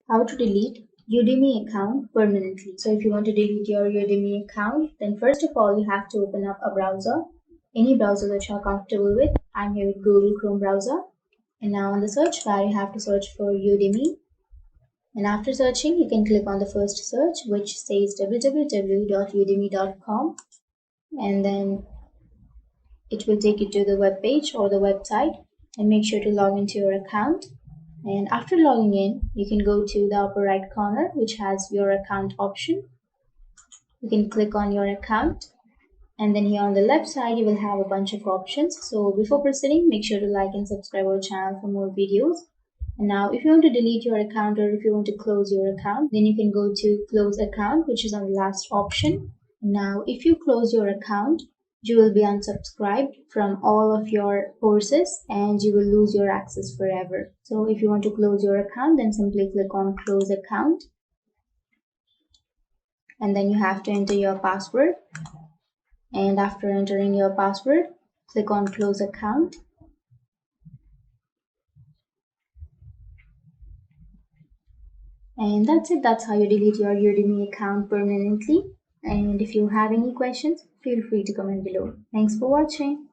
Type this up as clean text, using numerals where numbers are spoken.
How to delete Udemy account permanently. So if you want to delete your Udemy account, then first of all, you have to open up a browser, any browser that you're comfortable with. I'm here with Google Chrome browser. And now on the search bar, you have to search for Udemy. And after searching, you can click on the first search, which says www.udemy.com. And then it will take you to the web page or the website, and make sure to log into your account. And after logging in, you can go to the upper right corner, which has your account option. You can click on your account, and then here on the left side, you will have a bunch of options. So before proceeding, make sure to like and subscribe our channel for more videos. And now if you want to delete your account, or if you want to close your account, then you can go to close account, which is on the last option. Now if you close your account, you will be unsubscribed from all of your courses and you will lose your access forever. So if you want to close your account, then simply click on close account, and then you have to enter your password. And after entering your password, click on close account. And that's it. That's how you delete your Udemy account permanently. And if you have any questions, feel free to comment below. Thanks for watching.